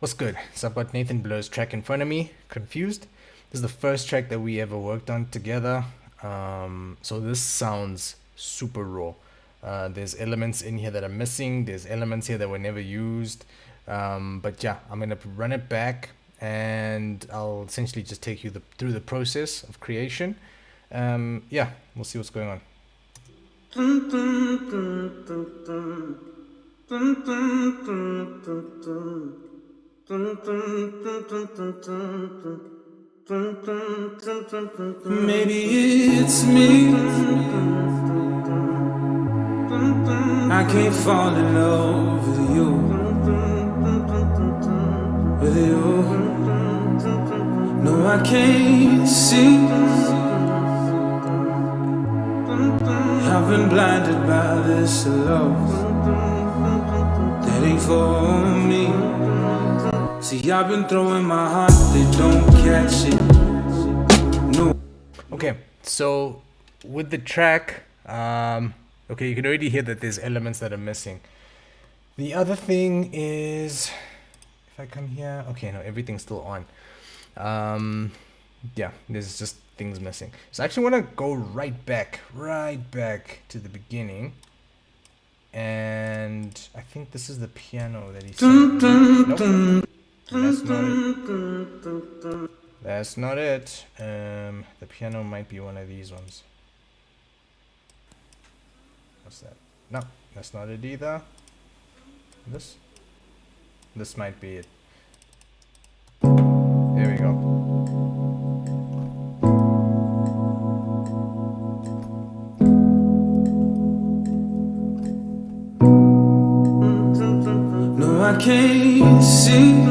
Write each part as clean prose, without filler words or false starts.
What's good? So I've got Nathan Blur's track in front of me. Confused? This is the first track that we ever worked on together. So this sounds super raw. There's elements in here that are missing. There's elements here that were never used. But yeah, I'm gonna run it back, and I'll essentially just take you through the process of creation. Yeah, we'll see what's going on. Maybe it's me. I can't fall in love with you. With you. No, I can't see. I've been blinded by this love that ain't for me. See, I've been throwing my heart, they don't catch it. No. Okay, so with the track, okay, you can already hear that there's elements that are missing. The other thing is, if I come here, okay, no, everything's still on. Yeah, there's just things missing. So I actually want to go right back to the beginning. And I think this is the piano that he said. Nope, that's not it. That's not it. The piano might be one of these ones. What's that? No, that's not it either. This might be it. There we go. No, I can't see.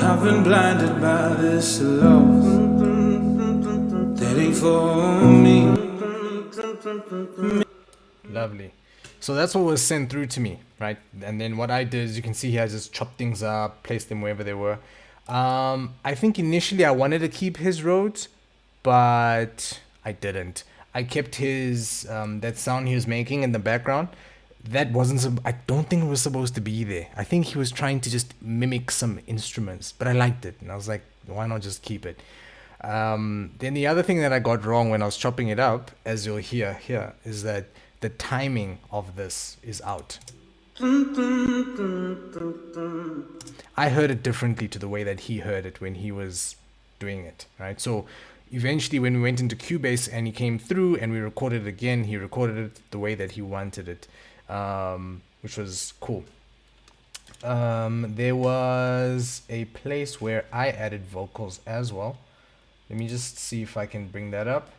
I've been blinded by this love that ain't for me. Lovely. So that's what was sent through to me, right? And then what I did is, you can see here, I just chopped things up, placed them wherever they were. I think initially I wanted to keep his Rhodes, but I didn't. I kept his that sound he was making in the background. That wasn't. I don't think it was supposed to be there. I think he was trying to just mimic some instruments, but I liked it, and I was like, why not just keep it? Then the other thing that I got wrong when I was chopping it up, as you'll hear here, is that the timing of this is out. I heard it differently to the way that he heard it when he was doing it, right? So eventually when we went into Cubase and he came through and we recorded it again, he recorded it the way that he wanted it, which was cool. There was a place where I added vocals as well. Let me just see if I can bring that up.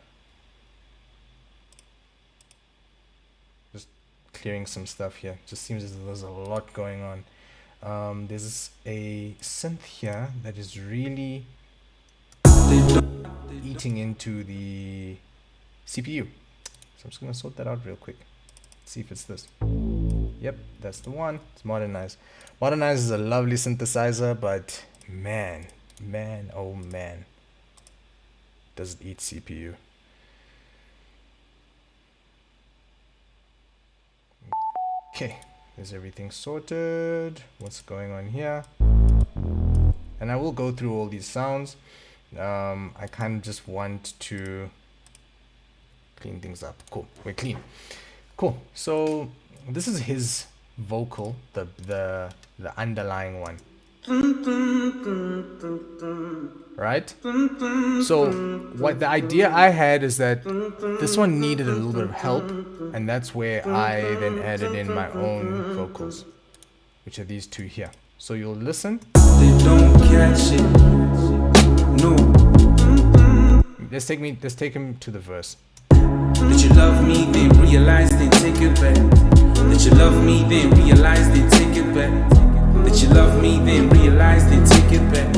Just clearing some stuff here. Just seems as though there's a lot going on. There's a synth here that is really eating into the CPU. So I'm just gonna sort that out real quick. See if it's this. Yep, that's the one. It's Modernize. Modernize is a lovely synthesizer, but man, oh man, does it eat CPU. Okay, is everything sorted? What's going on here? And I will go through all these sounds. I kind of just want to clean things up. Cool, we're clean. Cool. So this is his vocal, the underlying one, right? So what the idea I had is that this one needed a little bit of help, and that's where I then added in my own vocals, which are these two here. So you'll listen. They don't catch it. No. Let's take him to the verse. That you love me, then realize, then take it back. That you love me, then realize, then take it back. That you love me, then realize, then take it back.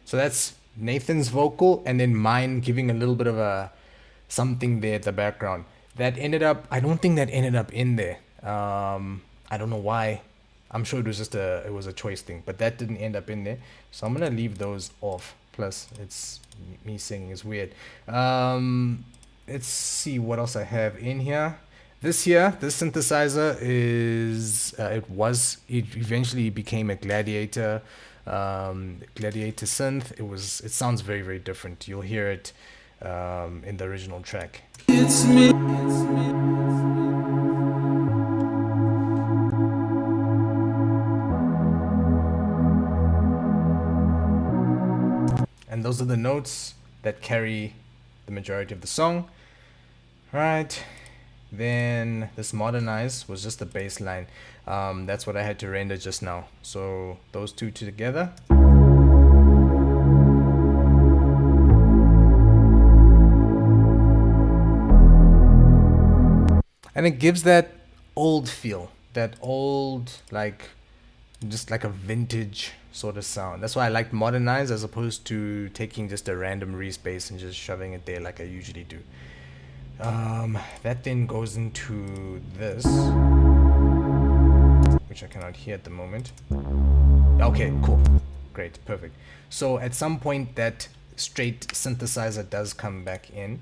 So that's Nathan's vocal, and then mine giving a little bit of a something there at the background. That ended up, I don't think that ended up in there. I don't know why. I'm sure it was just it was a choice thing, but that didn't end up in there. So I'm gonna leave those off Plus, it's me singing is weird. Let's see what else I have in here. This synthesizer is it eventually became a Gladiator synth. It sounds very, very different. You'll hear it in the original track. It's me. And those are the notes that carry the majority of the song. Right. Then this modernize was just the bass line. That's what I had to render just now. So those two together. And it gives that old feel, that old, like, just like a vintage sort of sound. That's why I like modernize as opposed to taking just a random Reese bass and just shoving it there like I usually do. That then goes into this, which I cannot hear at the moment. Okay, cool. Great, perfect. So at some point that straight synthesizer does come back in.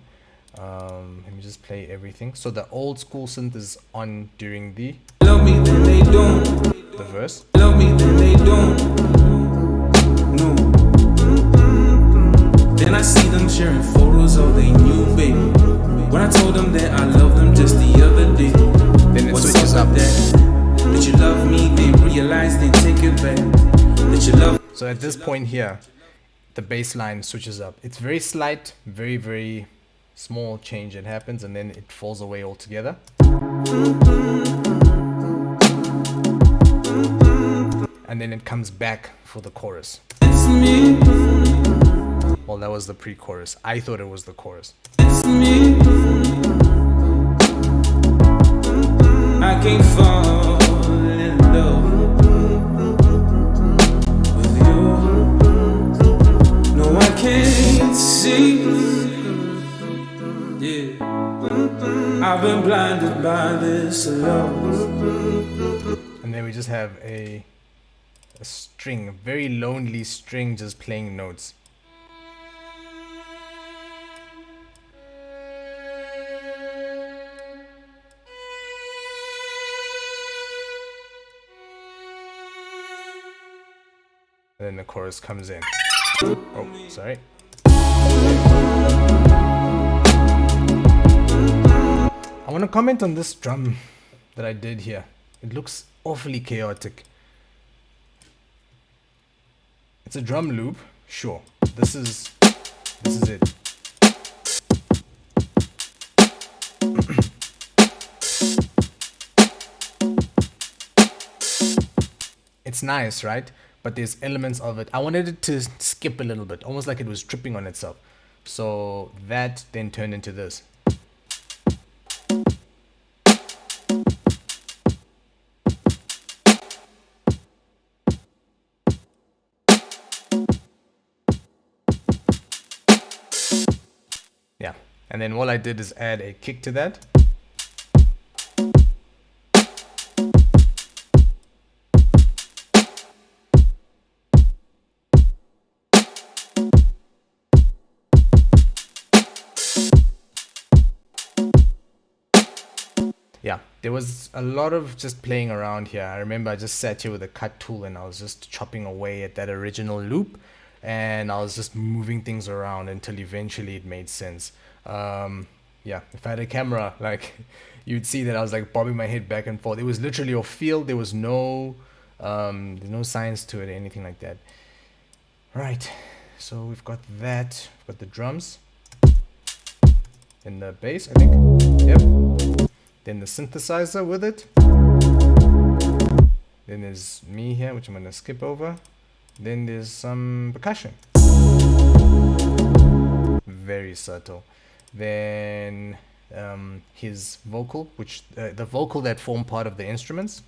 Let me just play everything. So the old school synth is on during the Love me, then they don't. the verse. Love me, then they don't. No. Then I see them sharing photos of their new baby. When I told them that I love them just the other day. Then it What's switches up up. with that? That you love me, then realize, then take it back. That you love. So at this point here, the bass line switches up. It's very slight, very, very small change that happens, and then it falls away altogether. And then it comes back for the chorus. It's me. Well, that was the pre-chorus. I thought it was the chorus. It's me. I can't fall in love with you. No, I can't see. Yeah, I've been blinded by this love. And then we just have a string, a very lonely string, just playing notes. And then the chorus comes in. Oh, sorry. I want to comment on this drum that I did here. It looks awfully chaotic. It's a drum loop, sure. This is it. It's nice, right? But there's elements of it. I wanted it to skip a little bit, almost like it was tripping on itself. So that then turned into this. Yeah, and then all I did is add a kick to that. Yeah, there was a lot of just playing around here. I remember I just sat here with a cut tool and I was just chopping away at that original loop, and I was just moving things around until eventually it made sense. Yeah, if I had a camera, like, you'd see that I was like bobbing my head back and forth. It was literally off field. There was there's no science to it or anything like that. Right, so we've got that. We've got the drums and the bass, I think. Yep. Then the synthesizer with it. Then there's me here, which I'm gonna skip over. Then there's some percussion. Very subtle. Then his vocal, which the vocal that form part of the instruments.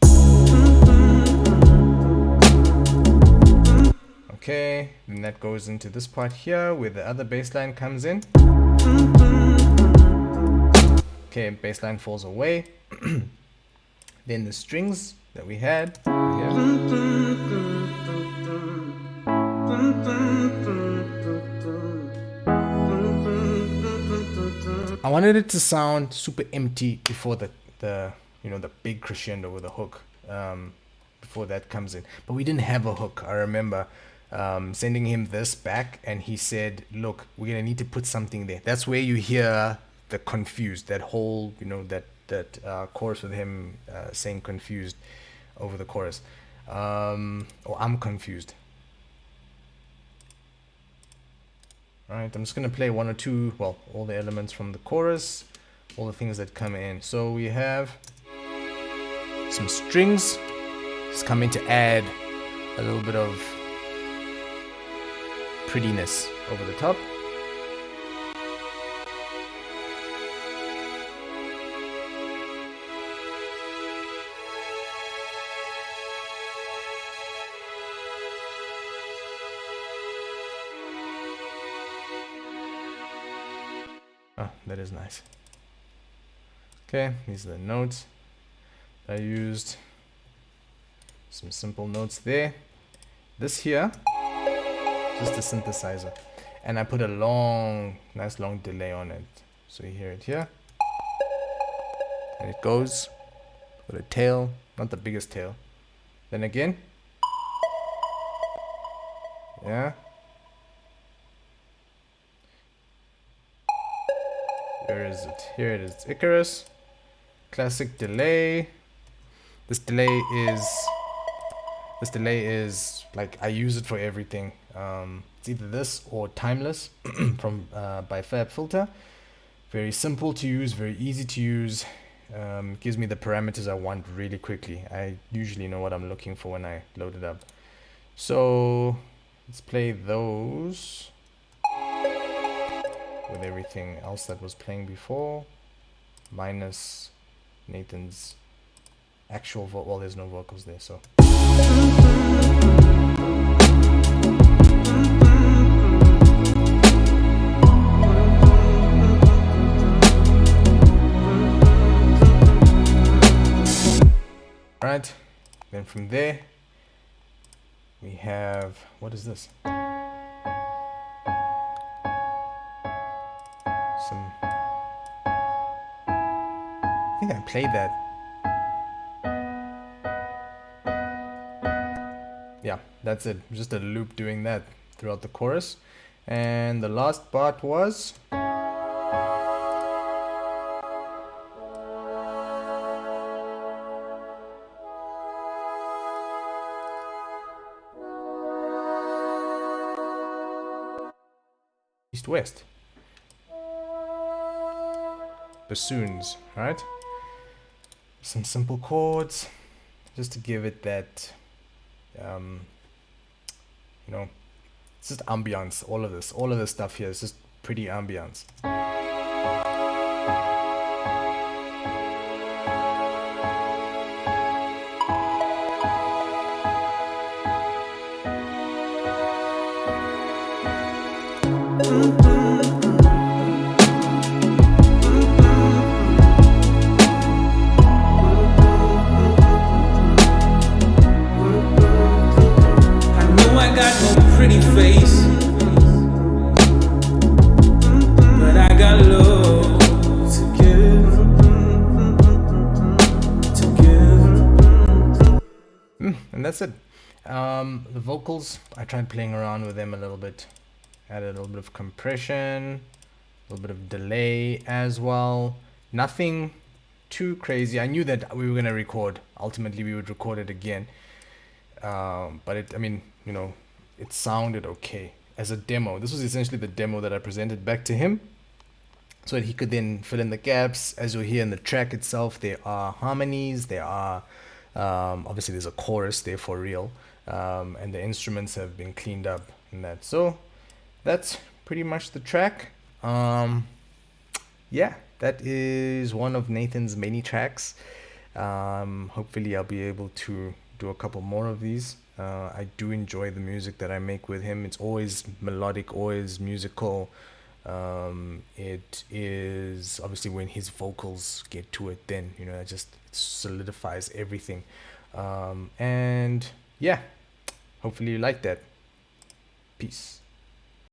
Okay, then that goes into this part here where the other bass line comes in. Okay, bass line falls away. Then the strings that we had here. I wanted it to sound super empty before the you know, the big crescendo with the hook, before that comes in. But we didn't have a hook. I remember sending him this back, and he said, "Look, we're gonna need to put something there." That's where you hear the confused, that whole, you know, that chorus with him saying confused over the chorus, or I'm confused. All right, I'm just gonna play one or two, well, all the elements from the chorus, all the things that come in. So we have some strings just coming to add a little bit of prettiness over the top. Oh, that is nice. Okay, these are the notes I used. Some simple notes there. This here, just a synthesizer. And I put a nice long delay on it. So you hear it here. And it goes with a tail, not the biggest tail. Then again. Yeah. Where is it? Here it is. Icarus. Classic delay. This delay is like, I use it for everything. It's either this or Timeless from by Fab Filter. Very simple to use, very easy to use. Gives me the parameters I want really quickly. I usually know what I'm looking for when I load it up. So let's play those with everything else that was playing before, minus Nathan's actual well, there's no vocals there, so. Alright, then from there we have, what is this? I think I played that. Yeah, that's it. Just a loop doing that throughout the chorus. And the last part was east-west. Bassoons, right? Some simple chords, just to give it that, you know, it's just ambiance. All of this stuff here is just pretty ambiance. Pretty face, but I got love to give, and that's it. The vocals, I tried playing around with them a little bit, added a little bit of compression, a little bit of delay as well. Nothing too crazy. I knew that we were gonna record. Ultimately, we would record it again, but I mean, you know, it sounded okay as a demo. This was essentially the demo that I presented back to him so that he could then fill in the gaps. As you'll hear in the track itself, there are harmonies, there are obviously there's a chorus there for real, and the instruments have been cleaned up in that. So that's pretty much the track. Yeah, that is one of Nathan's many tracks. Hopefully I'll be able to do a couple more of these. I do enjoy the music that I make with him. It's always melodic, always musical. It is obviously when his vocals get to it, then, you know, it solidifies everything. And yeah, hopefully you like that. Peace.